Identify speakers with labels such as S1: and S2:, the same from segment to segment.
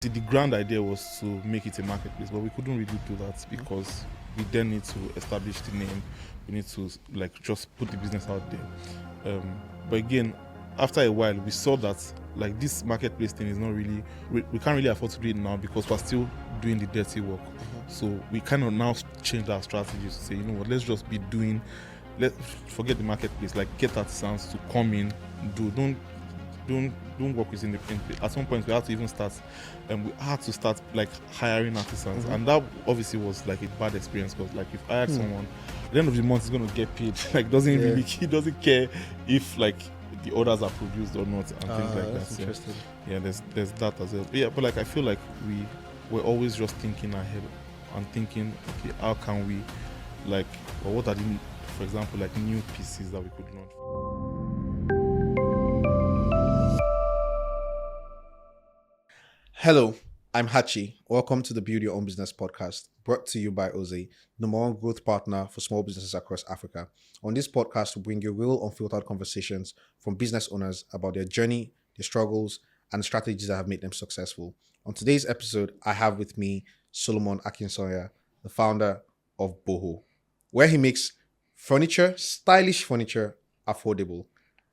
S1: The grand idea was to make it a marketplace, but we couldn't really do that because we then need to establish the name. We need to just put the business out there. But again, after a while, we saw that this marketplace thing is not really. We can't really afford to do it now because we're still doing the dirty work. So we kind of now changed our strategy to say, you know what, let's just be doing. Let's forget the marketplace. Get artisans to come in, don't work with independent. At some point, we had to even start, and we had to start hiring artisans, and that obviously was a bad experience because you've hired someone. At the end of the month, he's gonna get paid. He doesn't care if the orders are produced or not, and things like
S2: That's
S1: that.
S2: interesting.
S1: Yeah, there's that as well. But yeah, but I feel like we're always just thinking ahead and thinking, okay, how can we or what are the, for example, new pieces that we could launch.
S2: Hello, I'm Hachi. Welcome to the Build Your Own Business podcast, brought to you by Oze, number one growth partner for small businesses across Africa. On this podcast, we bring you real, unfiltered conversations from business owners about their journey, their struggles, and strategies that have made them successful. On today's episode, I have with me Solomon Akinsanya, the founder of Boho, where he makes furniture, stylish furniture, affordable.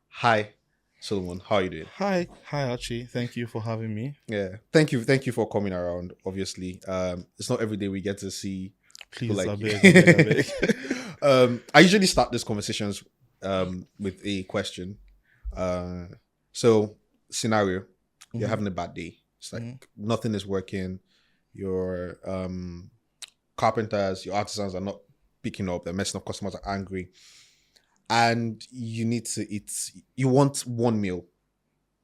S2: Hi, Solomon, how are you doing?
S1: Hi Hachi, thank you for having me.
S2: Yeah, thank you for coming around. Obviously, it's not every day we get to see.
S1: Please,
S2: Like-
S1: I beg.
S2: I usually start these conversations with a question. So, scenario: you're having a bad day. It's nothing is working. Your carpenters, your artisans are not picking up. They're messing up. Customers are angry, and you need to eat. You want one meal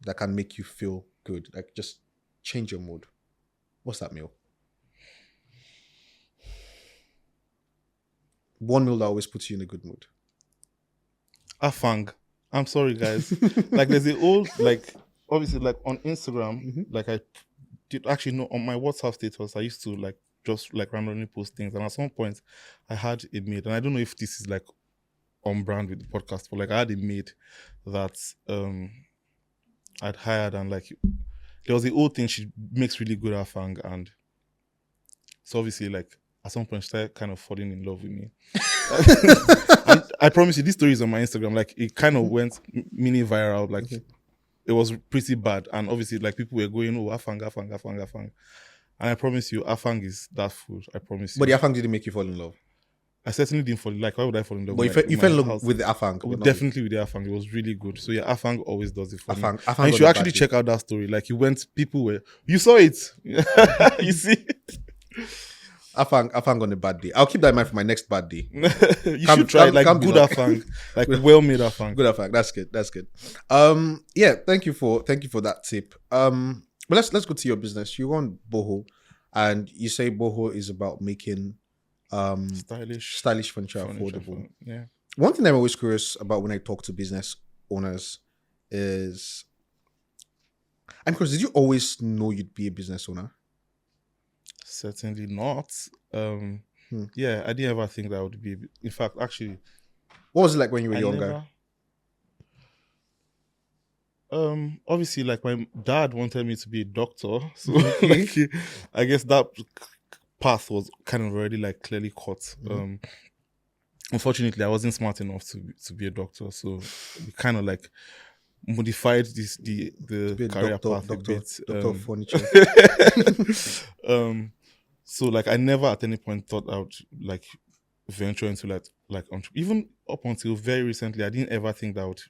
S2: that can make you feel good, just change your mood. What's that meal? One meal that always puts you in a good mood.
S1: Afang. I'm sorry, guys. There's the old obviously on Instagram, I did actually know on my WhatsApp status, I used to just randomly post things, and at some point I had a maid, and I don't know if this is on brand with the podcast, but I had a maid that I'd hired, and there was the old thing, she makes really good afang, and so obviously at some point she started kind of falling in love with me. And I promise you, this story is on my Instagram. It kind of went mini viral. It was pretty bad, and obviously people were going, oh, afang. And I promise you, afang is that food. I promise you.
S2: But the afang didn't make you fall in love.
S1: I certainly didn't fall. Why would I fall in love?
S2: But you fell in love with the afang.
S1: Oh,
S2: but not
S1: definitely with the afang. It was really good. So yeah, afang always does it for me.
S2: Afang
S1: And you should actually check out that story. You went, people were, you saw it. You see.
S2: Afang on a bad day. I'll keep that in mind for my next bad day.
S1: You should try good afang, well-made afang.
S2: Good afang. That's good. Yeah. Thank you for that tip. But let's go to your business. You run Boho, and you say Boho is about making stylish furniture affordable.
S1: Yeah.
S2: One thing I'm always curious about when I talk to business owners is, I'm curious, did you always know you'd be a business owner?
S1: Certainly not. Yeah, I didn't ever think that I would be. In fact, actually,
S2: what was it like when you were younger?
S1: Obviously, my dad wanted me to be a doctor, so I guess that path was kind of already clearly cut. Unfortunately, I wasn't smart enough to be a doctor, so we kind of modified the career path a bit.
S2: Doctor furniture.
S1: So I never at any point thought I would venture into even up until very recently, I didn't ever think that I would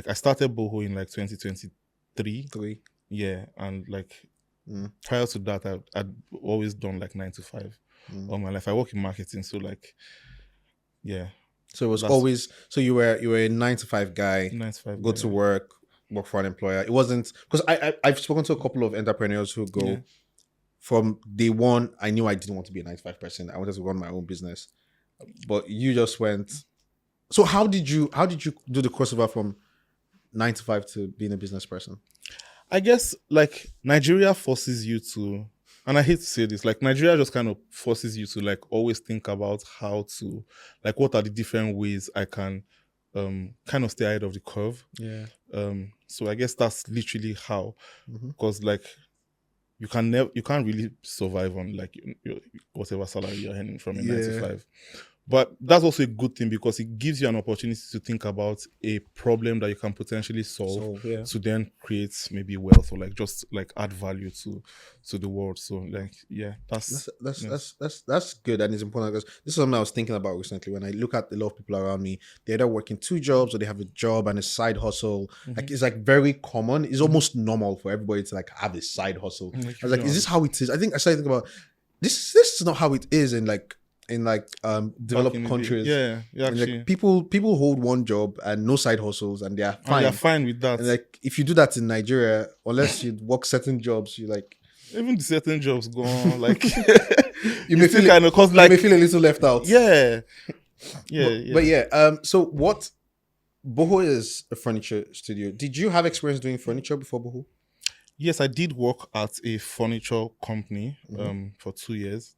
S1: I started Boho in 2023. Yeah, and prior to that, I'd always done 9 to 5 all my life. I work in marketing, so yeah.
S2: So it was always, so you were a 9 to 5 guy.
S1: 9 to 5.
S2: Go to work for an employer. It wasn't, because I've spoken to a couple of entrepreneurs who go, from day one, I knew I didn't want to be a 9 to 5 person. I wanted to run my own business. But you just went. So how did you do the crossover from 9 to 5 to being a business person?
S1: I guess Nigeria forces you to, and I hate to say this, Nigeria just kind of forces you to always think about how to what are the different ways I can kind of stay ahead of the curve.
S2: Yeah.
S1: So I guess that's literally how, because you can't really survive on like whatever salary you're earning from a 9 to 5. But that's also a good thing because it gives you an opportunity to think about a problem that you can potentially solve to then create maybe wealth or like just like add value to the world. So like that's
S2: good, and it's important because this is something I was thinking about recently. When I look at a lot of people around me, they're either working 2 jobs or they have a job and a side hustle. Like it's like very common. It's almost normal for everybody to like have a side hustle. I was like, is this how it is? I think I started thinking about this is not how it is in developed countries.
S1: Actually.
S2: Like people hold one job and no side hustles and they are fine.
S1: They're fine with that.
S2: And like if you do that in Nigeria, unless you work certain jobs, you like
S1: even the certain jobs go on like
S2: you may feel kind of cause like you may feel a little left out. But so what Boho is a furniture studio. Did you have experience doing furniture before Boho?
S1: Yes, I did work at a furniture company for 2 years.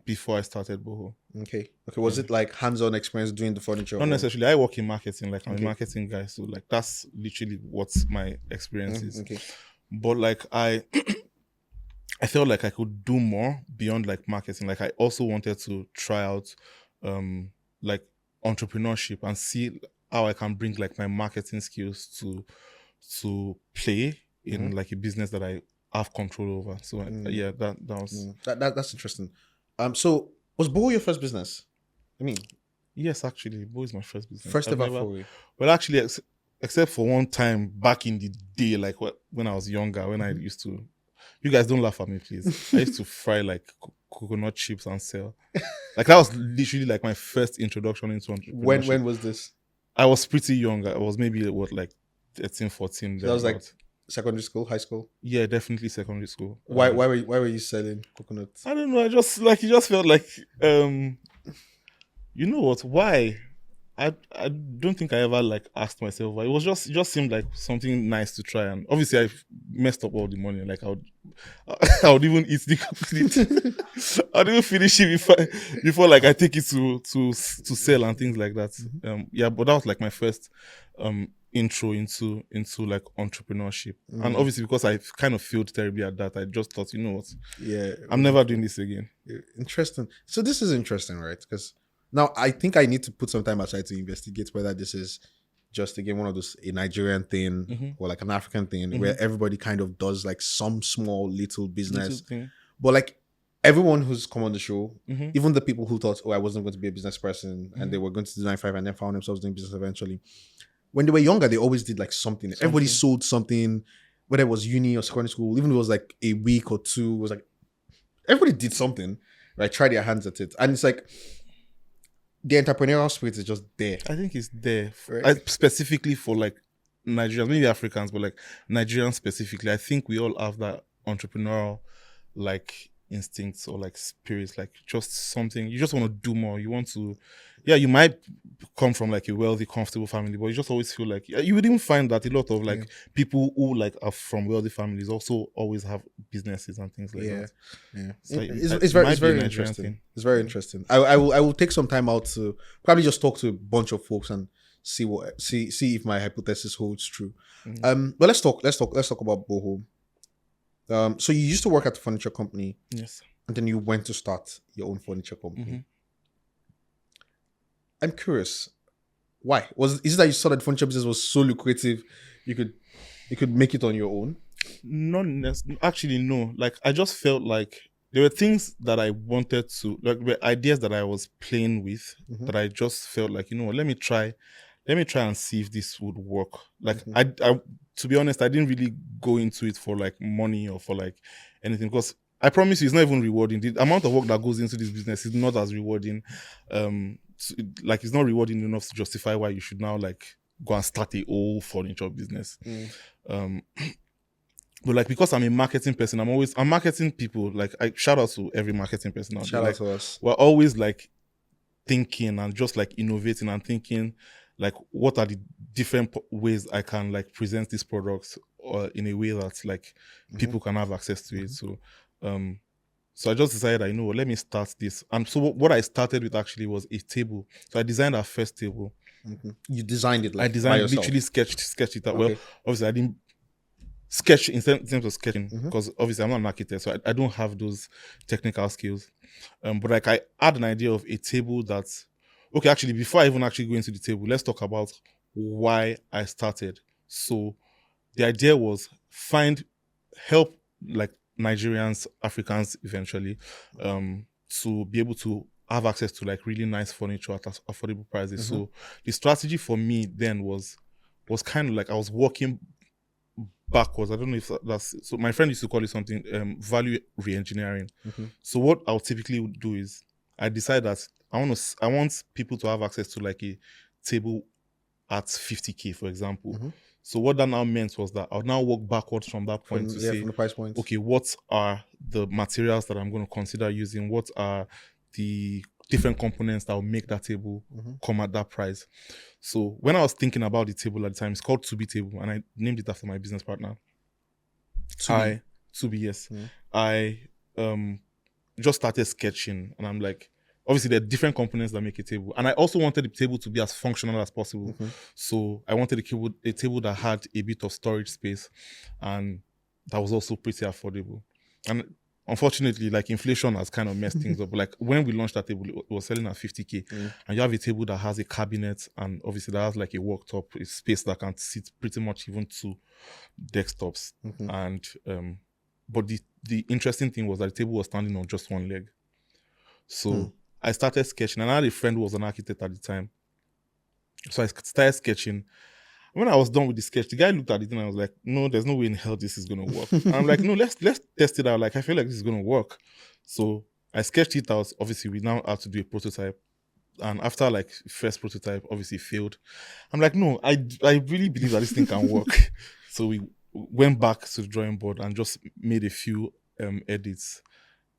S1: Before I started Boho.
S2: Okay. Was it like hands-on experience doing the furniture?
S1: Not necessarily. I work in marketing. Like I'm a marketing guy, so like that's literally what my experience is.
S2: Okay.
S1: But like I felt like I could do more beyond like marketing. Like I also wanted to try out like entrepreneurship and see how I can bring like my marketing skills to play in like a business that I have control over. So that was
S2: that's interesting. So was Boho your first business? I mean,
S1: yes, actually, Boho is my first business.
S2: First ever foray.
S1: Well, actually, except for one time back in the day, like when I was younger, when I used to. You guys don't laugh at me, please. I used to fry like coconut chips and sell. Like that was literally like my first introduction into entrepreneurship.
S2: When was this?
S1: I was pretty young. I was maybe like 13, 14.
S2: So that was like secondary school, high school?
S1: Yeah, definitely secondary school.
S2: Why were you selling coconuts?
S1: I don't know. It just felt like you know what? Why? I don't think I ever like asked myself why. It just seemed like something nice to try, and obviously I messed up all the money. Like I would even eat the complete. I'd even finish it before like I take it to sell and things like that. But that was like my first intro into like entrepreneurship, and obviously because I kind of failed terribly at that, I just thought, you know what?
S2: Yeah,
S1: I'm never doing this again.
S2: Interesting. So this is interesting, right? Because now I think I need to put some time aside to investigate whether this is just again one of those a Nigerian thing or like an African thing where everybody kind of does like some small little business, but like everyone who's come on the show, even the people who thought, oh, I wasn't going to be a business person and they were going to do 9-5 and then found themselves doing business eventually. When they were younger, they always did like something. Everybody sold something, whether it was uni or secondary school, even if it was like a week or two, it was like everybody did something, right? Try their hands at it. And it's like the entrepreneurial spirit is just there.
S1: I think it's there. Right? Specifically for like Nigerians, maybe Africans, but like Nigerians specifically. I think we all have that entrepreneurial like instincts or like spirits, like just something. You just want to do more. You want to, you might come from like a wealthy, comfortable family, but you just always feel like you would even find that a lot of like people who like are from wealthy families also always have businesses and things like that. So
S2: it's very interesting. It's very interesting. I will take some time out to probably just talk to a bunch of folks and see if my hypothesis holds true. But let's talk about Boho. So you used to work at the furniture company,
S1: yes,
S2: and then you went to start your own furniture company. I'm curious, why? Is it that you saw that the furniture business was so lucrative, you could make it on your own?
S1: Actually, no. Like I just felt like there were things that I wanted to, like were ideas that I was playing with that I just felt like, you know what, let me try and see if this would work. Like I to be honest, I didn't really go into it for like money or for like anything, because I promise you it's not even rewarding. The amount of work that goes into this business is not as rewarding. Like it's not rewarding enough to justify why you should now like go and start a whole furniture business. But like, because I'm a marketing person, I'm marketing people. Like I shout out to every marketing person out there.
S2: Shout out to us.
S1: We're always like thinking and just like innovating and thinking like, what are the different ways I can like present these products or in a way that like people can have access to it. So I just decided, you know, let me start this. And so what I started with actually was a table. So I designed our first table.
S2: You designed it, like
S1: I designed, literally sketched it out. Okay. Well, obviously I didn't sketch in terms of sketching, because obviously I'm not an architect, so I don't have those technical skills. But like I had an idea of a table that's okay. Actually, before I even actually go into the table, let's talk about why I started. So the idea was help like Nigerians, Africans eventually, to be able to have access to like really nice furniture at affordable prices. So the strategy for me then was kind of like I was working backwards. I don't know if that's so. My friend used to call it something value re-engineering. So what I'll typically do is I decide that I want people to have access to like a table at 50K, for example. So what that now meant was that I'll now work backwards from that point to say,
S2: from the price points.
S1: okay, what are the materials that I'm going to consider using? What are the different components that will make that table come at that price? So when I was thinking about the table at the time, it's called Tobi Table, and I named it after my business partner. Tobi, yes. I just started sketching, and I'm like, obviously there are different components that make a table, and I also wanted the table to be as functional as possible. So I wanted a table that had a bit of storage space, and that was also pretty affordable. And unfortunately, like inflation has kind of messed things up. But like when we launched that table, it was selling at 50K, and you have a table that has a cabinet, and obviously that has like a worktop, a space that can sit pretty much even 2 desktops. And but the interesting thing was that the table was standing on just one leg. So I started sketching, and I had a friend who was an architect at the time. So I started sketching. When I was done with the sketch, the guy looked at it and I was like, no, there's no way in hell this is going to work. And I'm like, no, let's test it out. Like, I feel like this is going to work. So I sketched it out. Obviously, we now have to do a prototype. And after like first prototype, obviously failed. I'm like, no, I really believe that this thing can work. So we went back to the drawing board and just made a few edits.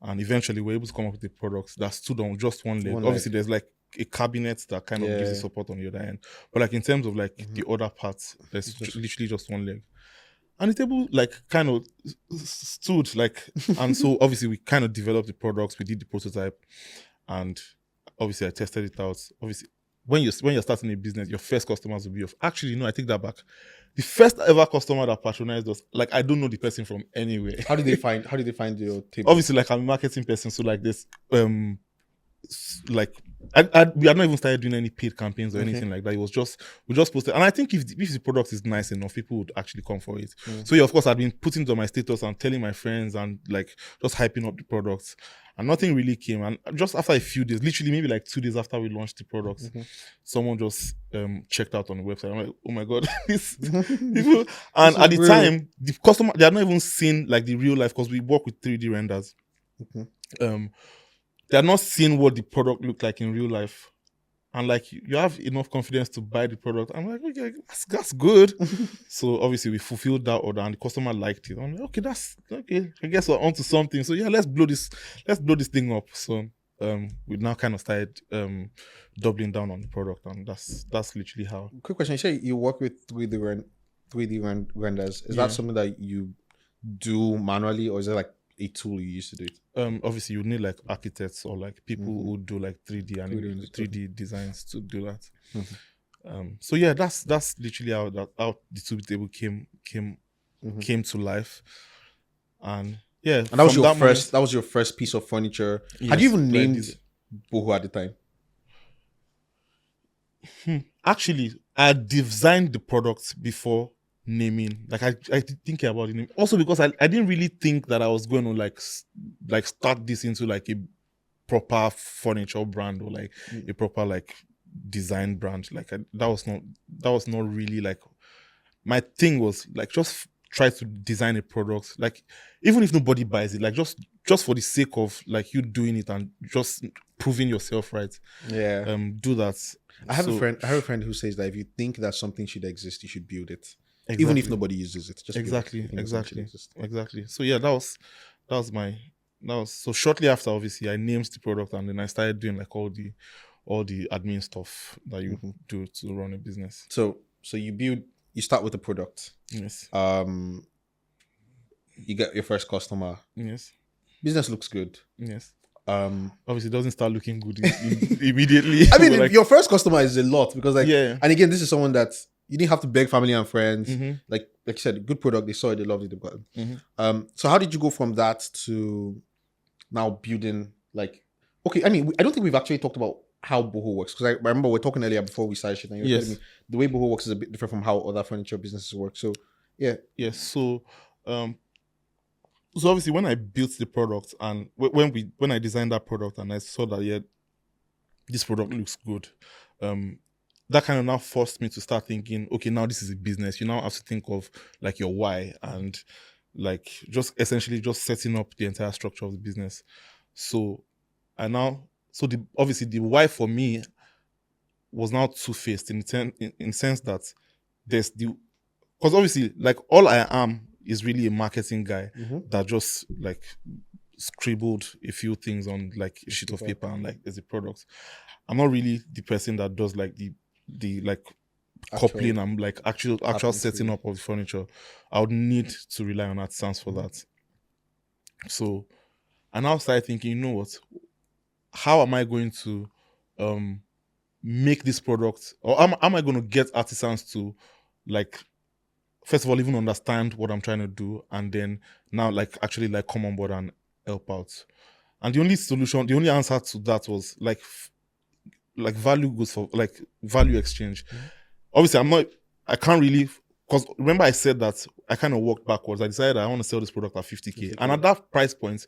S1: And eventually we were able to come up with a product that stood on just one leg. Obviously, there's like a cabinet that kind of gives you support on the other end. But like in terms of like the other parts, there's literally just one leg. And the table like kind of stood like, and so obviously we kind of developed the products, we did the prototype, and obviously I tested it out. Obviously, when you're starting a business, your first customers will be actually, no, I take that back. The first ever customer that patronized us, like I don't know the person from anywhere.
S2: How did they find your table?
S1: Obviously, like I'm a marketing person, so like this like we had not even started doing any paid campaigns or anything like that. It was just we just posted, and I think if the product is nice enough, people would actually come for it. So yeah, of course, I'd been putting it on my status and telling my friends and like just hyping up the products, and nothing really came. And just after a few days, literally maybe like 2 days after we launched the products, someone just checked out on the website. I'm like, oh my god, this people. And at the time, the customer, they had not even seen like the real life, because we work with 3D renders. They are not seeing what the product looked like in real life. And like you have enough confidence to buy the product. I'm like, okay, that's good. So obviously we fulfilled that order and the customer liked it. I'm like, okay, that's okay. I guess we're onto something. So yeah, let's blow this thing up. So we now kind of started doubling down on the product, and that's literally how.
S2: Quick question: you say you work with 3D renders. Is that something that you do manually, or is it like a tool you use to do it?
S1: Obviously you need like architects or like people who do like 3D and 3D designs to do that. So yeah, that's literally how the Tobi Table came to life. And yeah,
S2: and that was your first piece of furniture. Yes, had you even named Boho at the time?
S1: Actually, I designed the product before naming. Like I did think about the name. Also because I didn't really think that I was going to like start this into like a proper furniture brand or like a proper like design brand. Like that was not really like my thing. Was like just try to design a product, like even if nobody buys it, like just for the sake of like you doing it and just proving yourself right. Do that.
S2: I have a friend who says that if you think that something should exist, you should build it. Exactly. Even if nobody uses it. Just
S1: exactly. So yeah, that was so shortly after, obviously I named the product, and then I started doing like all the admin stuff that you do to run a business.
S2: So you start with the product.
S1: Yes.
S2: You get your first customer.
S1: Yes.
S2: Business looks good.
S1: Yes. Obviously it doesn't start looking good immediately.
S2: I mean, like, your first customer is a lot, because like, and again, this is someone that you didn't have to beg family and friends.
S1: Mm-hmm.
S2: Like you said, good product. They saw it, they loved it, they've got it.
S1: Mm-hmm.
S2: So how did you go from that to now building like? Okay, I mean, I don't think we've actually talked about how Boho works, because I remember we were talking earlier before we started shit, and you were telling me the way Boho works is a bit different from how other furniture businesses work. So yeah.
S1: Yes. So, so obviously when I built the product and when I designed that product and I saw that this product looks good, that kind of now forced me to start thinking, okay, now this is a business. You now have to think of like your why and like just essentially just setting up the entire structure of the business. So obviously the why for me was now two-faced in the sense that there's because obviously like all I am is really a marketing guy that just like scribbled a few things on like a sheet of paper and like there's a product. I'm not really the person that does like the like coupling and like actual setting up of the furniture. I would need to rely on artisans for that. So I now started thinking, you know what? How am I going to make this product, or am I going to get artisans to like first of all even understand what I'm trying to do, and then now like actually like come on board and help out? And the only answer to that was like value goes for like value exchange. Obviously I can't really, because remember I said that I kind of walked backwards. I decided I want to sell this product at 50K. And at that price point,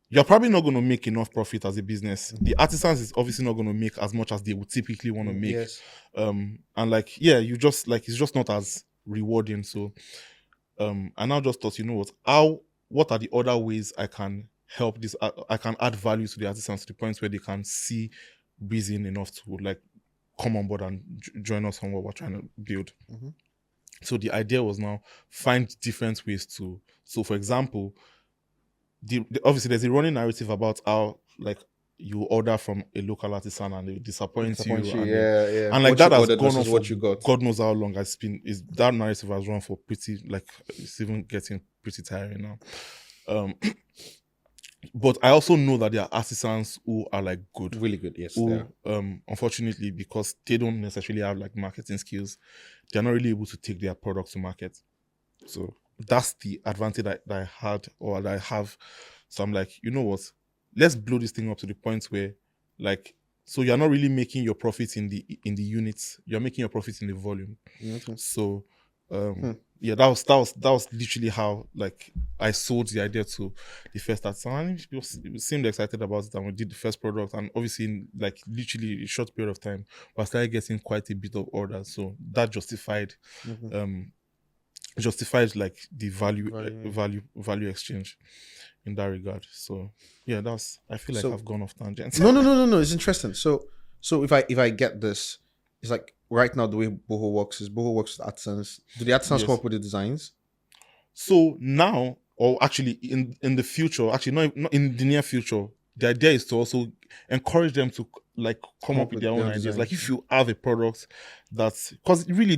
S1: you're probably not going to make enough profit as a business. The artisans is obviously not going to make as much as they would typically want to make.
S2: Yes.
S1: And like, yeah, you just like, it's just not as rewarding. So I now just thought, you know what are the other ways I can help this? I can add value to the artisans to the point where they can see reason enough to like come on board and join us on what we're trying to build. So the idea was now find different ways to. So for example, obviously there's a running narrative about how like you order from a local artisan and they disappoint you. And like that has gone on for God knows how long. That narrative has run for pretty, like it's even getting pretty tiring now. But I also know that there are artisans who are like good,
S2: really good. Yes,
S1: who unfortunately, because they don't necessarily have like marketing skills, they're not really able to take their products to market. So that's the advantage that I had, or that I have. So I'm like, you know what? Let's blow this thing up to the point where, like, so you're not really making your profit in the units. You're making your profit in the volume. So, yeah, that was literally how like I sold the idea to the first artisan. And people seemed excited about it, and we did the first product. And obviously, in like literally a short period of time, we started getting quite a bit of orders. So that justified like the value exchange in that regard. So yeah, I feel like I've gone off tangent.
S2: No, it's interesting. So if I get this, it's like right now the way Boho works with artisans. Do the artisans come up with the designs?
S1: So now, or actually in the future, actually not in the near future, the idea is to also encourage them to like come up with their own ideas. Like if you have a product that's, because really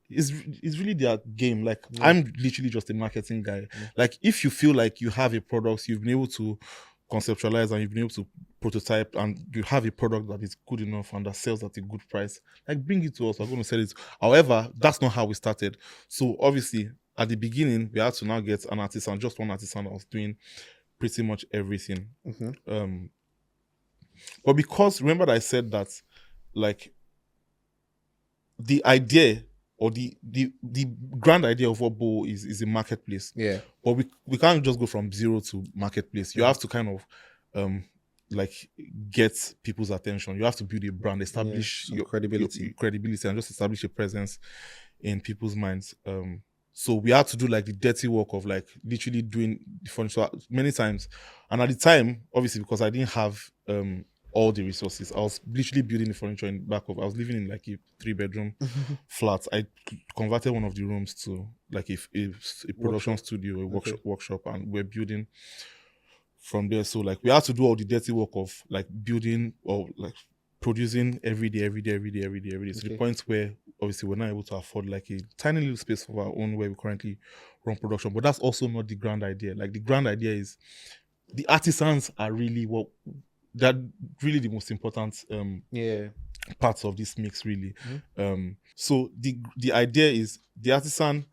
S1: it's really their game. Like I'm literally just a marketing guy. Like if you feel like you have a product, you've been able to conceptualize and you've been able to prototype, and you have a product that is good enough and that sells at a good price, like bring it to us. We're going to sell it. However, that's not how we started. So obviously at the beginning we had to now get an artisan, just one artisan that was doing pretty much everything. But because remember that I said that like the idea or the grand idea of what Boho is a marketplace.
S2: Yeah.
S1: But we can't just go from zero to marketplace. You have to kind of like get people's attention. You have to build a brand, establish your credibility, and just establish a presence in people's minds. So we had to do like the dirty work of like literally doing the furniture many times. And at the time, obviously, because I didn't have all the resources, I was literally building the furniture in back of. I was living in like a 3-bedroom flat. I converted one of the rooms to like a production studio, a workshop, and we're building from there. So like we had to do all the dirty work of like building or like producing every day to the point where obviously we're not able to afford like a tiny little space of our own where we currently run production. But that's also not the grand idea. Like the grand idea is the artisans are really what they're really the most important
S2: Yeah.
S1: parts of this mix, really. So the idea is the artisan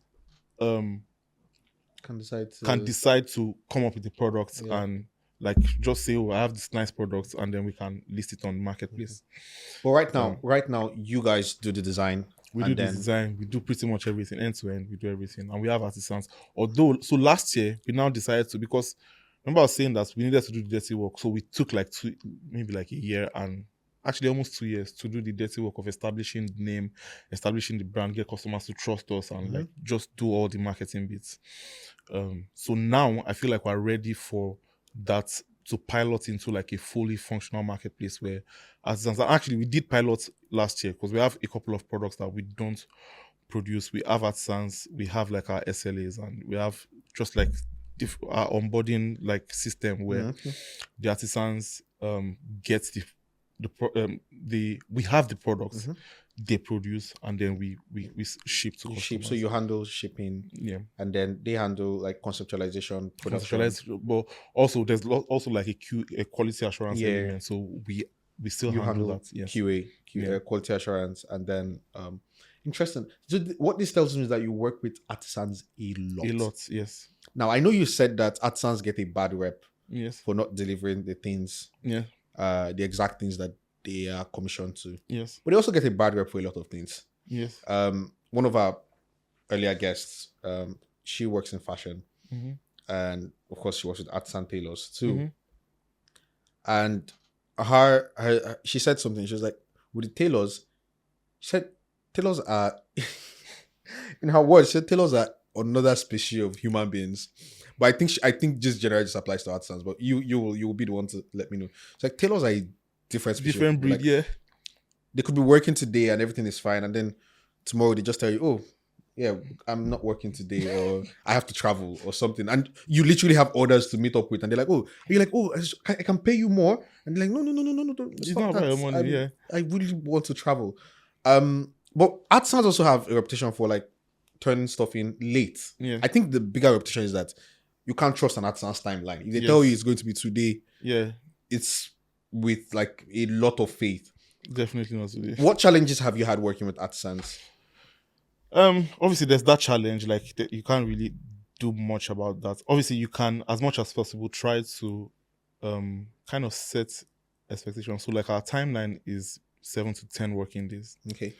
S2: Can decide to.
S1: can decide to come up with the product
S2: Yeah.
S1: and like just say, oh, I have this nice product, and then we can list it on the marketplace.
S2: But right now, you guys do the design.
S1: We
S2: and
S1: do the
S2: then
S1: design, we do pretty much everything end to end. We do everything, and we have artisans. Although, so last year we now decided to, because remember I was saying that we needed to do the dirty work, so we took like maybe like a year and actually almost 2 years to do the dirty work of establishing the name, establishing the brand, get customers to trust us, and like just do all the marketing bits. So now I feel like we're ready for that, to pilot into like a fully functional marketplace where artisans, and actually we did pilot last year because we have a couple of products that we don't produce. We have artisans, we have like our SLAs, and we have just like our onboarding like system where the artisans get we have the products they produce, and then we ship to customers.
S2: So you handle shipping, and then they handle like conceptualization, production.
S1: But also there's also like a quality assurance element. So we still handle that. Yes.
S2: QA, quality assurance, and then interesting. So what this tells me is that you work with artisans a lot.
S1: Yes.
S2: Now I know you said that artisans get a bad rep.
S1: Yes.
S2: For not delivering the things.
S1: Yeah.
S2: The exact things that they are commissioned to.
S1: Yes.
S2: But they also get a bad rep for a lot of things.
S1: Yes.
S2: One of our earlier guests, she works in fashion. And of course she works with artisan tailors too. And she said something. She was like, with the tailors, she said tailors are in her words, she said tailors are another species of human beings. But I think just generally just applies to artisans. But you will be the one to let me know. It's like tailors are a different
S1: breed,
S2: like, they could be working today and everything is fine, and then tomorrow they just tell you, oh yeah, I'm not working today, or I have to travel or something, and you literally have orders to meet up with, and they're like, oh, you're like, oh, I can pay you more, and they're like, no,
S1: it's not about your money.
S2: I really want to travel. But artisans also have a reputation for like turning stuff in late. I think the bigger reputation is that you can't trust an artisan's timeline. If they tell you it's going to be today, it's with like a lot of faith.
S1: Definitely not today.
S2: What challenges have you had working with artisans?
S1: Obviously there's that challenge, like you can't really do much about that. Obviously you can, as much as possible, try to kind of set expectations. So like our timeline is 7 to 10 working days.
S2: Okay.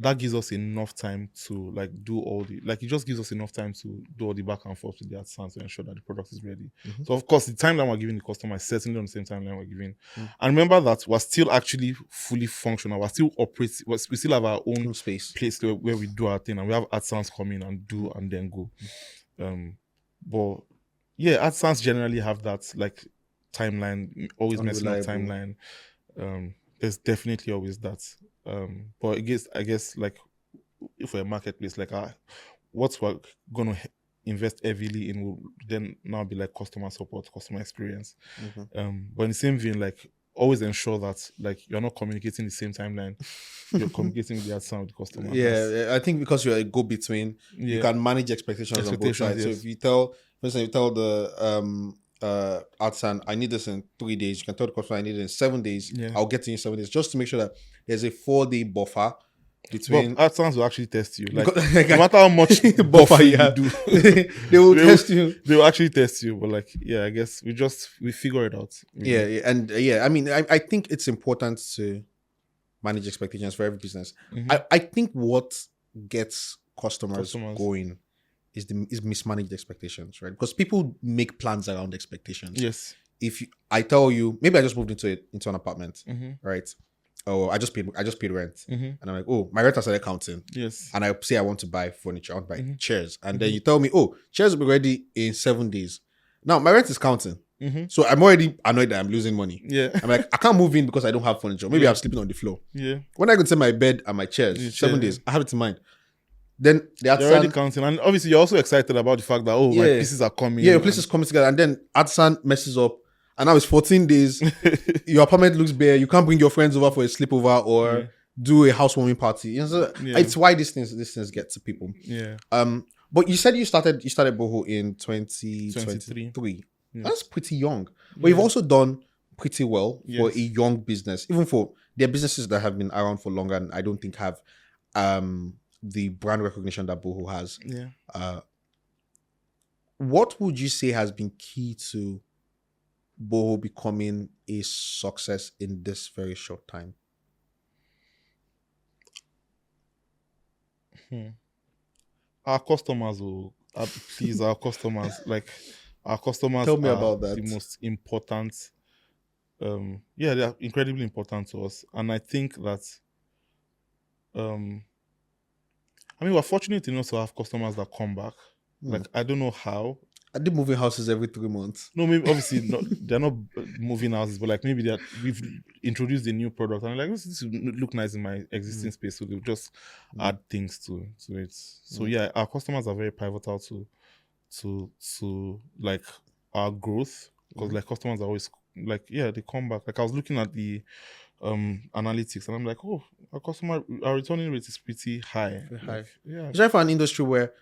S1: That gives us enough time to like do all the, like it just gives us enough time to do all the back and forth with the artisans to ensure that the product is ready. So of course the timeline we're giving the customer is certainly on the same timeline we're giving. And remember that we're still actually fully functional. We're still operating, we still have our own
S2: space
S1: place where we do our thing, and we have artisans come in and do and then go. But yeah, artisans generally have that like timeline, always messing up timeline. There's definitely always that. But I guess like if we're a marketplace, like what we're gonna invest heavily in will then now be like customer support, customer experience. But in the same vein, like always ensure that like you're not communicating the same timeline. You're communicating with the artisan, with the customer.
S2: Yeah, I think because you're a go-between, you can manage expectations on both sides.
S1: Yes.
S2: So if you tell, for instance, you tell the artisan, I need this in 3 days. You can tell the customer, I need it in 7 days. I'll get to you in 7 days, just to make sure that there's a 4-day buffer between.
S1: But artisans will actually test you. Like no matter how much buffer you do,
S2: they will test you.
S1: They will actually test you. But like, yeah, I guess we figure it out.
S2: I mean, I think it's important to manage expectations for every business. I think what gets customers going is mismanaged expectations, right? Because people make plans around expectations.
S1: Yes.
S2: If I tell you, maybe I just moved into an apartment, right? Or I just paid rent, and I'm like, oh, my rent has started counting.
S1: Yes.
S2: And I say I want to buy furniture, I want to buy chairs, and then you tell me, oh, chairs will be ready in 7 days. Now my rent is counting, so I'm already annoyed that I'm losing money.
S1: Yeah.
S2: I'm like, I can't move in because I don't have furniture. Maybe I'm sleeping on the floor.
S1: Yeah.
S2: When I go to my bed and my chairs, 7 days, I have it in mind. Then the artisan,
S1: you're already counting, and obviously you're also excited about the fact that my pieces are coming.
S2: Yeah, your pieces coming together, and then artisan messes up, and now it's 14 days. Your apartment looks bare. You can't bring your friends over for a sleepover or do a housewarming party. You know, so it's why these things get to people.
S1: Yeah.
S2: But you said you started Boho in 2023.
S1: Yeah.
S2: That's pretty young. But you've also done pretty well for
S1: Yes.
S2: a young business, even for their businesses that have been around for longer and I don't think have the brand recognition that Boho has.
S1: Yeah.
S2: What would you say has been key to Boho becoming a success in this very short time?
S1: Our customers will please, our customers, like our customers
S2: Tell me
S1: are
S2: about that.
S1: the most important. Yeah, they are incredibly important to us, and I think that I mean, we're fortunate enough to have customers that come back. Like, I don't know how.
S2: I did moving houses every 3 months.
S1: No, maybe obviously not, they're not moving houses, but like maybe we've introduced a new product and like this would look nice in my existing space, so they'll just add things to it. So yeah, our customers are very pivotal to like our growth, because like customers are always like, yeah, they come back. Like I was looking at the analytics and I'm like, oh, our returning rate is pretty high.
S2: Very high.
S1: Like, yeah.
S2: Especially for an industry where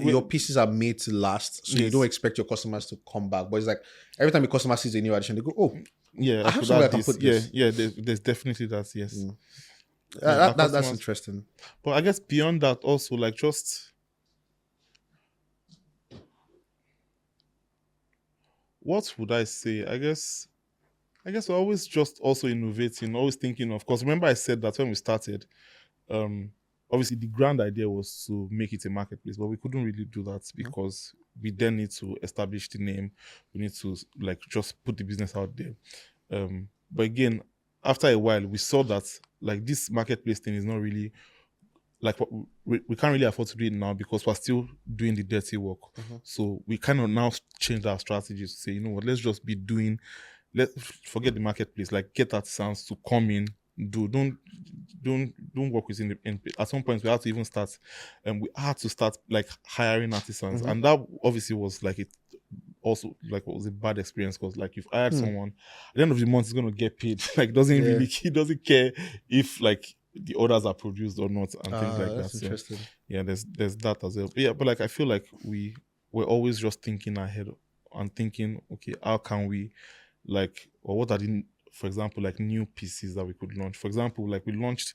S2: your pieces are made to last, so you
S1: Yes.
S2: don't expect your customers to come back. But it's like every time a customer sees a new addition, they go, "Oh,
S1: Yeah,
S2: I have
S1: could
S2: somewhere I
S1: add
S2: can
S1: this.
S2: put this."
S1: Yeah, there's definitely that, yes. Yeah, our
S2: That's
S1: customers-
S2: interesting.
S1: But I guess beyond that also, like, just what would I say? I guess we're always just also innovating, always thinking of, because remember I said that when we started, obviously the grand idea was to make it a marketplace, but we couldn't really do that because we then need to establish the name. We need to like just put the business out there. But again, after a while, we saw that like this marketplace thing is not really like we can't really afford to do it now because we're still doing the dirty work. So we kind of now changed our strategy to say, you know what, let's just be doing. Let's forget the marketplace. Like get artisans to come in. Don't work within at some point we had to even start and we had to start like hiring artisans, and that obviously was like it also like what was a bad experience, because like you've hired someone at the end of the month he's going to get paid. Like he doesn't care if like the orders are produced or not and things like that.
S2: That's
S1: So
S2: interesting.
S1: yeah, there's that as well. But yeah, but like I feel like we're always just thinking ahead and thinking, okay, how can we like, or what are the, for example, like new pieces that we could launch. For example, like we launched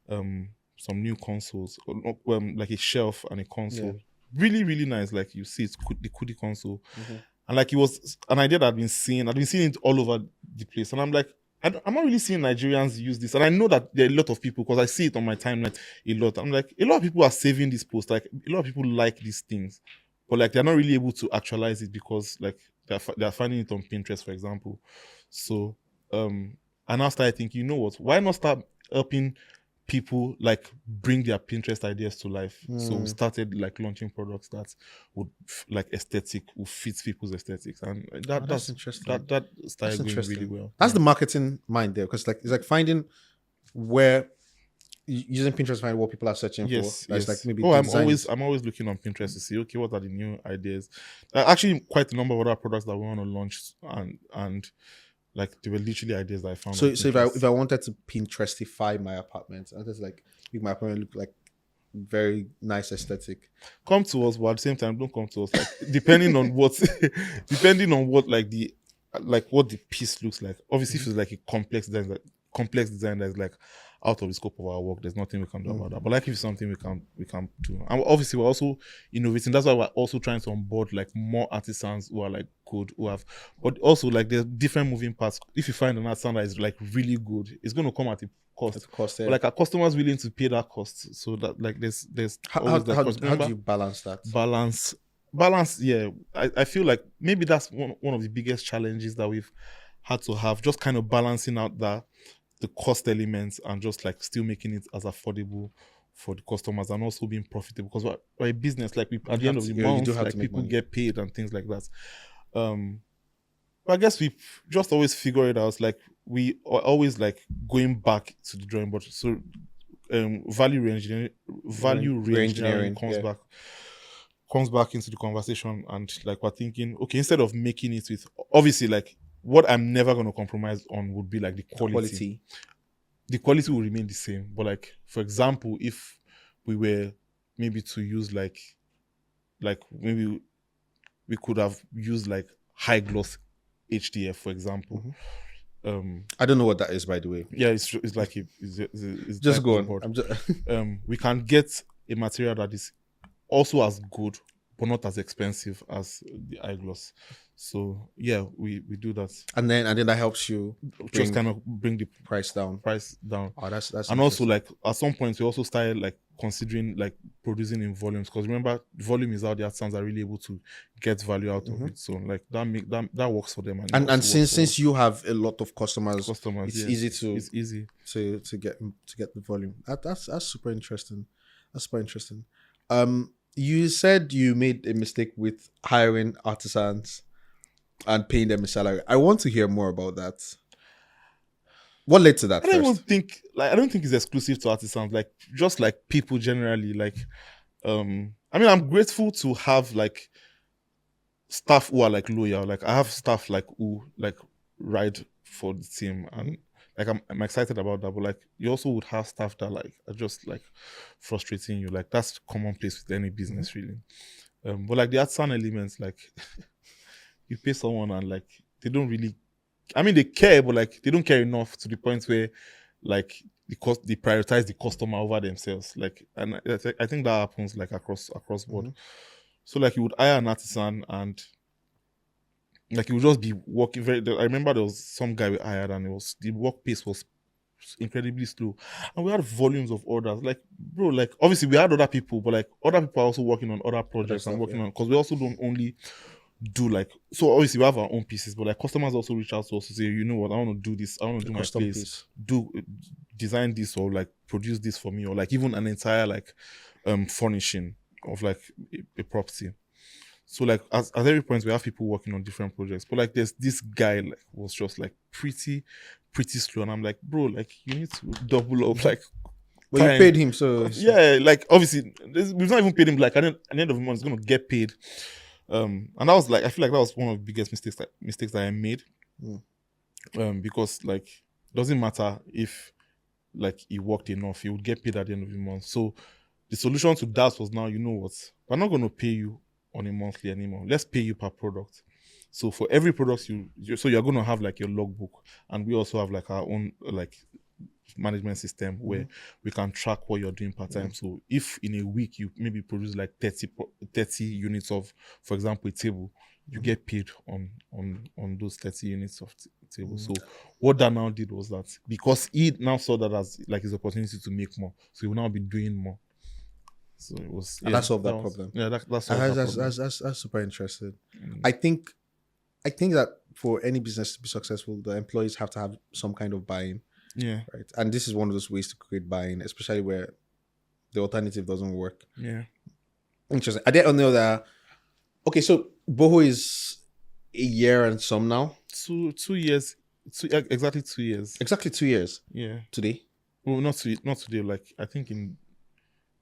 S1: some new consoles, like a shelf and a console. Really, really nice. Like you see, it's the Kudi console, and like it was an idea that I've been seeing it all over the place, and I'm like, I'm not really seeing Nigerians use this, and I know that there are a lot of people because I see it on my timeline a lot. I'm like, a lot of people are saving this post. Like a lot of people like these things, but like they're not really able to actualize it because like they're finding it on Pinterest, for example. So I now started thinking, you know what? Why not start helping people like bring their Pinterest ideas to life? So we started like launching products that would would fit people's aesthetics, and that's
S2: interesting.
S1: That started going really well.
S2: That's the marketing mind there, because like it's like finding where using Pinterest to find what people are searching for. That's like maybe
S1: I'm always looking on Pinterest to see, okay, what are the new ideas. Actually, quite a number of other products that we want to launch, and like they were literally ideas that I found.
S2: So if I wanted to Pinterestify my apartment, I just like make my apartment look like very nice aesthetic.
S1: Come to us, but at the same time, don't come to us. Like depending on what what the piece looks like. Obviously, if it's like a complex design that is like out of the scope of our work, there's nothing we can do about that. But like if it's something we can do, and obviously we're also innovating. That's why we're also trying to onboard like more artisans who are like good, but also like there's different moving parts. If you find an artisan that is like really good, it's going to come at a cost.
S2: Yeah.
S1: But like our customers willing to pay that cost, so that like there's always that cost.
S2: How do you balance that?
S1: Balance, yeah. I feel like maybe that's one of the biggest challenges that we've had to have, just kind of balancing out the cost elements and just like still making it as affordable for the customers and also being profitable, because we're a business. Like at the end of the month, like people get paid and things like that. But I guess we just always figure it out. Like we are always like going back to the drawing board. So value reengineering comes back into the conversation, and like we're thinking, okay, instead of making it with, obviously like what I'm never going to compromise on would be like the quality. The quality will remain the same, but like for example, if we were maybe to use like maybe we could have used like high gloss HDF, for example.
S2: I don't know what that is, by the way.
S1: Yeah, it's like it's
S2: Just
S1: type
S2: go
S1: of
S2: on.
S1: board.
S2: I'm just
S1: We can get a material that is also as good but not as expensive as the eyeglass. So yeah, we do that.
S2: and then that helps you
S1: Just
S2: bring
S1: kind of bring the
S2: price down.
S1: price down.
S2: Oh, that's
S1: And also,
S2: interesting.
S1: like, at some point we also started like considering like producing in volumes, because remember, volume is how the artisans are really able to get value out of it. So like that works for them, and it
S2: And
S1: also works for
S2: since you have a lot of customers,
S1: customers,
S2: it's
S1: yeah,
S2: easy
S1: it's easy.
S2: to get the volume. That's super interesting. That's super interesting. You said you made a mistake with hiring artisans and paying them a salary. I want to hear more about that. What led to that
S1: I don't even
S2: first?
S1: think I don't think it's exclusive to artisans. Like, just like people generally, like, I mean, I'm grateful to have like staff who are like loyal. Like, I have staff like who like ride for the team, and like I'm excited about that. But like, you also would have staff that like are just like frustrating you. Like, that's commonplace with any business, really. But like the artisan elements, like you pay someone and like they don't really, I mean, they care, but like they don't care enough to the point where like they prioritize the customer over themselves. Like, and I think that happens like across board. So like you would hire an artisan and like you would just be working very. I remember there was some guy we hired and the work pace was incredibly slow, and we had volumes of orders. Like, bro, like obviously we had other people, but like other people are also working on other projects and working on, because we also don't only do like, so obviously we have our own pieces, but like customers also reach out to us to say, you know what, I want to do this, I want to do my
S2: custom
S1: place,
S2: piece.
S1: design this, or like produce this for me, or like even an entire like furnishing of like a property. So like at every point we have people working on different projects, but like there's this guy like was just like pretty slow, and I'm like, bro, like you need to double up, like.
S2: Well, you paid him, so
S1: Yeah, like obviously we've not even paid him. Like at the end of the month, he's gonna get paid. And that was like, I feel like that was one of the biggest mistakes that I made. Because like it doesn't matter if like he worked enough, he would get paid at the end of the month. So the solution to that was, now, you know what, we're not going to pay you on a monthly anymore. Let's pay you per product. So for every product so you're going to have like your logbook, and we also have like our own like management system where we can track what you're doing part time. So if in a week you maybe produce like 30 units of, for example, a table, you get paid on those 30 units of table. So what that now did was that, because he now saw that as like his opportunity to make more, so he will now be doing more. So it was,
S2: and that solved that problem.
S1: Yeah, that solved that problem.
S2: That's super interesting. I think that for any business to be successful, the employees have to have some kind of buy-in.
S1: Yeah.
S2: Right. And this is one of those ways to create buy-in, especially where the alternative doesn't work.
S1: Yeah.
S2: Interesting. I didn't know that. Okay, so Boho is a year and some now.
S1: 2 years. Exactly 2 years.
S2: Exactly 2 years.
S1: Yeah.
S2: Today?
S1: Well, not today. Like, I think in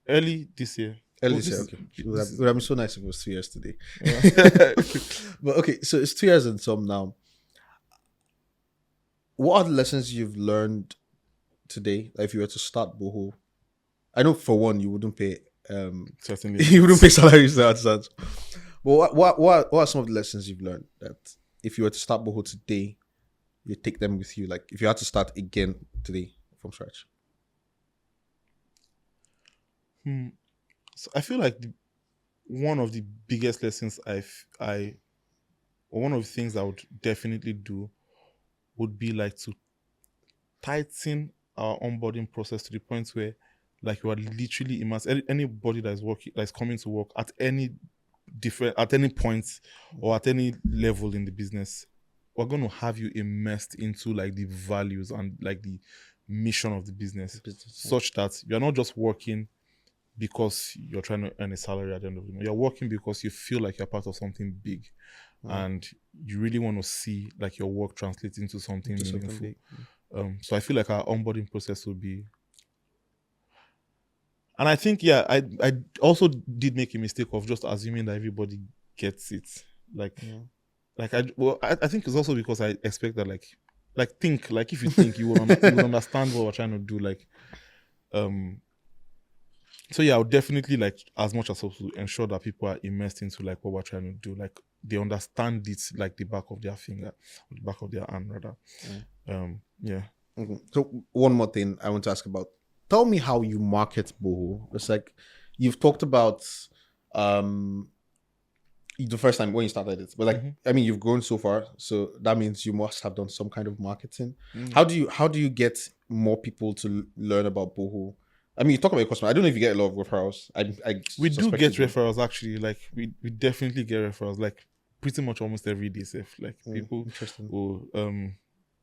S1: early this year.
S2: Okay. It would have been so nice if it was 2 years today.
S1: Yeah.
S2: But okay, so it's 2 years and some now. What are the lessons you've learned today? Like if you were to start Boho, I know for one you wouldn't pay
S1: Certainly.
S2: you wouldn't pay salaries to artisans. But what are some of the lessons you've learned that if you were to start Boho today, you take them with you? Like if you had to start again today from scratch.
S1: So I feel like one of the biggest lessons or one of the things I would definitely do would be like to tighten our onboarding process to the point where like you are literally immersed. Anybody that is coming to work at any point or at any level in the business, we're going to have you immersed into like the values and like the mission of the business, such that you're not just working because you're trying to earn a salary at the end of the month. You're working because you feel like you're part of something big, and you really want to see like your work translate into something meaningful. So I feel like our onboarding process will be, and I think I also did make a mistake of just assuming that everybody gets it. Like I think it's also because I expect that like if you think you will understand what we're trying to do. Like so yeah, I would definitely like as much as possible ensure that people are immersed into like what we're trying to do. Like they understand it like the back of their finger, the back of their hand rather. Yeah.
S2: Mhm. So one more thing I want to ask about. Tell me how you market Boho. It's like you've talked about the first time when you started it, but like I mean you've grown so far, so that means you must have done some kind of marketing. How do you get more people to learn about Boho? I mean, you talk about your customer. I don't know if you get a lot of referrals.
S1: We do
S2: suspect
S1: get
S2: you do.
S1: referrals actually. Like we definitely get referrals. Like pretty much almost every day. Safe. Like people
S2: Interesting.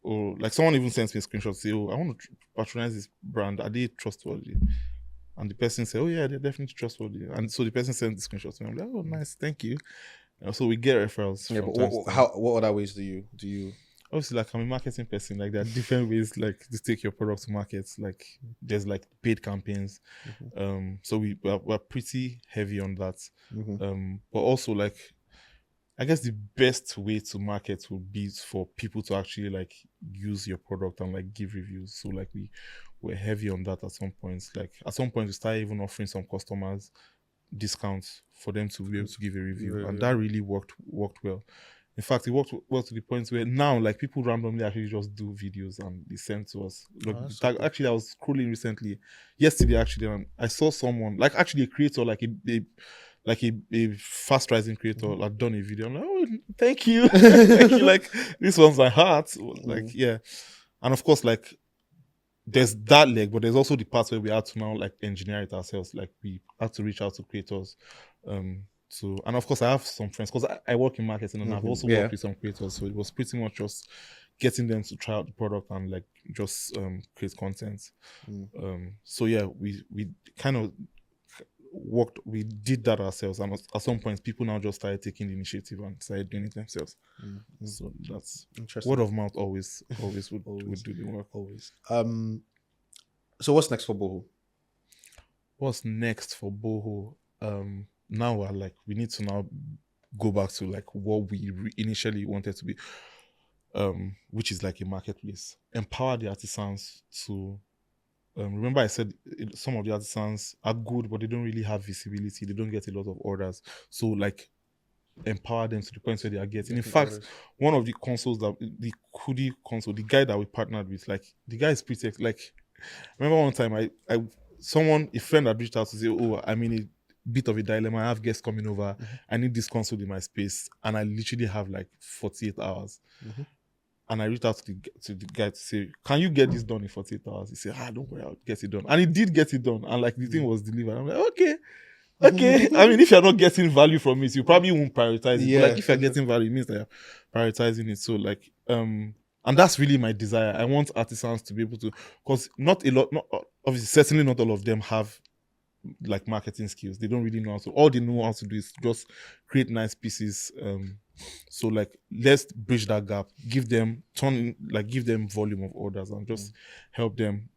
S1: or like someone even sends me a screenshot say, "Oh, I want to patronize this brand. Are they trustworthy?" And the person say, "Oh yeah, they're definitely trustworthy." And so the person sends the screenshot to me. I'm like, "Oh, nice, thank you." So we get referrals.
S2: Yeah,
S1: from
S2: but
S1: time to time.
S2: what other ways do you?
S1: Obviously, like I'm a marketing person. Like there are different ways like to take your product to market. Like there's like paid campaigns. So we're pretty heavy on that. But also like I guess the best way to market would be for people to actually like use your product and like give reviews. So like we're heavy on that at some points. Like at some point we started even offering some customers discounts for them to be able to give a review, and that really worked well. In fact, it worked well to the point where now like people randomly actually just do videos and they send to us. Like actually I was scrolling recently, yesterday actually, and I saw someone like actually a creator like a fast rising creator had done a video. I'm like, oh, thank you. Thank you. Like this one's my heart. Like, yeah. And of course, like there's that leg, but there's also the part where we had to now like engineer it ourselves. Like we had to reach out to creators. And of course I have some friends because I work in marketing and I've also worked with some creators. So it was pretty much just getting them to try out the product and like just create content. So yeah, we kind of we did that ourselves, and at some point people now just started taking the initiative and started doing it themselves. So that's
S2: Interesting.
S1: word of mouth always would do the work.
S2: Always. So what's next for Boho?
S1: What's next for Boho? Now we're like we need to now go back to like what we initially wanted to be, which is like a marketplace. Empower the artisans to remember I said some of the artisans are good, but they don't really have visibility. They don't get a lot of orders. So like empower them to the point where they are getting. In fact, one of the consoles the hoodie console, the guy that we partnered with, like the guy is pretty like. Remember one time a friend had reached out to say, "Oh, I'm in a bit of a dilemma. I have guests coming over. I need this console in my space, and I literally have like 48 hours." And I reached out to the guy to say, "Can you get this done in 48 hours?" He said, "Don't worry, I'll get it done." And he did get it done. And like the thing was delivered. I'm like, okay. I mean, if you're not getting value from it, you probably won't prioritize it. But like if you're getting value, it means that you're prioritizing it. So like, and that's really my desire. I want artisans to be able to, because obviously, certainly not all of them have like marketing skills. They don't really know how to. All they know how to do is just create nice pieces. So like let's bridge that gap. Give them volume of orders and just help them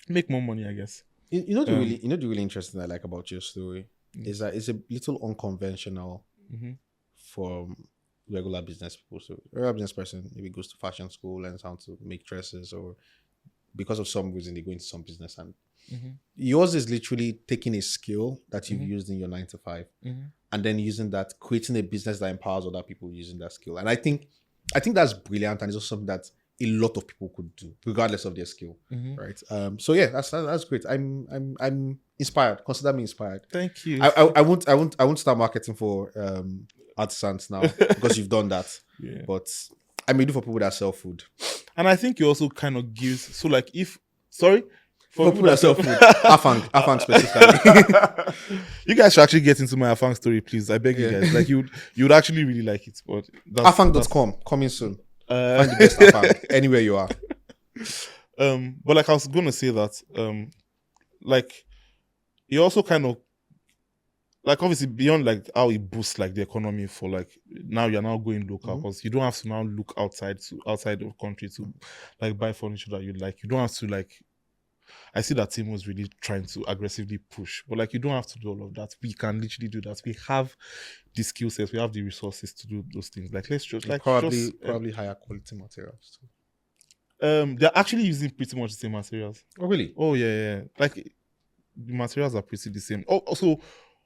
S1: make more money, I guess.
S2: You know the really interesting I like about your story is that it's a little unconventional for regular business people. So a regular business person maybe goes to fashion school, learns how to make dresses, or because of some reason they go into some business, and yours is literally taking a skill that you've used in your 9 to 5 and then using that, creating a business that empowers other people using that skill. And I think that's brilliant, and it's also something that a lot of people could do regardless of their skill, right? So yeah, that's great. I'm inspired. Consider me inspired.
S1: Thank you.
S2: I won't start marketing for artisans now because you've done that.
S1: Yeah.
S2: But I may do for people that sell food.
S1: And I think you also kind of gives, so like
S2: for people that sell food, Afang specifically.
S1: You guys should actually get into my Afang story, please. I beg you guys. Like you would actually really like it. But
S2: Afang.com coming soon. Find the best Afang anywhere you are.
S1: But like I was gonna say that like you also kind of like obviously beyond like how it boosts like the economy for like now you're now going local because you don't have to now look outside the country to like buy furniture that you like. You don't have to like. I see that team was really trying to aggressively push, but like you don't have to do all of that. We can literally do that. We have the skill sets, we have the resources to do those things. Like let's just like
S2: probably higher quality materials too.
S1: They're actually using pretty much the same materials.
S2: Oh really?
S1: Oh yeah. Like the materials are pretty the same. Oh, also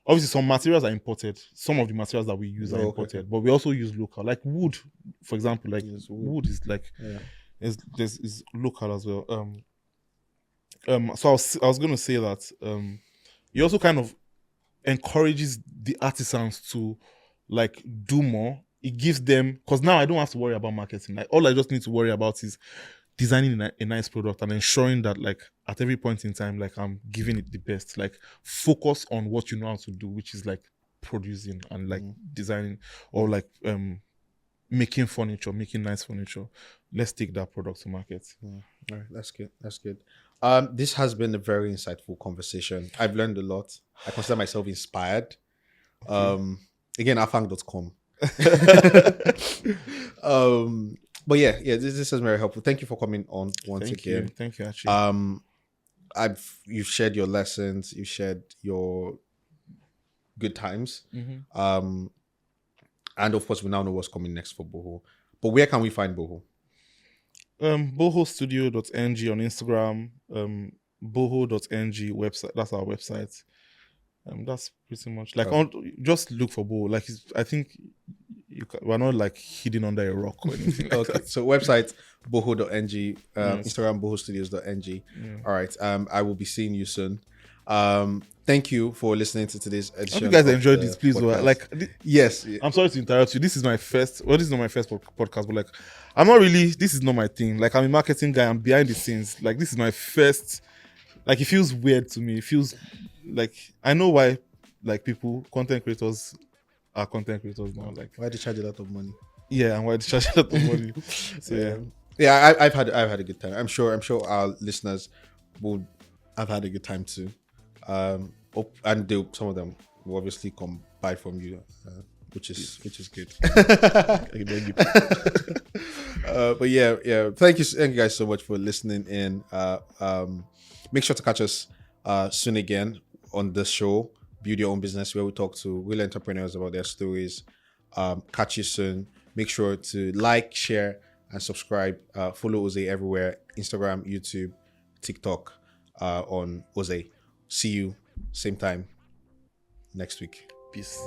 S1: obviously some materials are imported. Some of the materials that we use are
S2: Okay,
S1: imported, but we also use local, like wood, for example. Like
S2: Yes,
S1: wood is like
S2: Yeah.
S1: is local as well. So I was going to say that it also kind of encourages the artisans to like do more. It gives them, because now I don't have to worry about marketing. Like all I just need to worry about is designing a nice product and ensuring that like at every point in time, like I'm giving it the best. Like focus on what you know how to do, which is like producing and like designing, or like making furniture, making nice furniture. Let's take that product to market.
S2: All right, that's good. That's good. This has been a very insightful conversation. I've learned a lot. I consider myself inspired. Again, afang.com. But yeah, this is very helpful. Thank you for coming on once again.
S1: Thank you, Hachi.
S2: You've shared your lessons, you've shared your good times. And of course, we now know what's coming next for Boho. But where can we find Boho?
S1: Bohostudio.ng on Instagram, boho.ng website. That's our website. That's pretty much like just look for Boho. Like I think we're not like hidden under a rock or anything. Like
S2: Okay,
S1: that.
S2: so website boho.ng, Instagram bohostudios.ng. All right, I will be seeing you soon. Thank you for listening to today's edition.
S1: I hope you guys enjoyed this. Please,
S2: yes.
S1: I'm sorry to interrupt you. This is my first. Well, this is not my first podcast, but like, I'm not really. This is not my thing. Like, I'm a marketing guy. I'm behind the scenes. Like, this is my first. Like, it feels weird to me. It feels like I know why. Like, content creators are content creators now. Like,
S2: why they charge a lot of money?
S1: Yeah, and why they charge a lot of money. So
S2: yeah. I've had a good time. I'm sure our listeners will have had a good time too. And some of them will obviously come buy from you, which is good. But yeah. Thank you guys so much for listening in. Make sure to catch us soon again on the show, Build Your Own Business, where we talk to real entrepreneurs about their stories. Catch you soon. Make sure to like, share, and subscribe. Follow Oze everywhere: Instagram, YouTube, TikTok. On Oze. See you same time next week.
S1: Peace.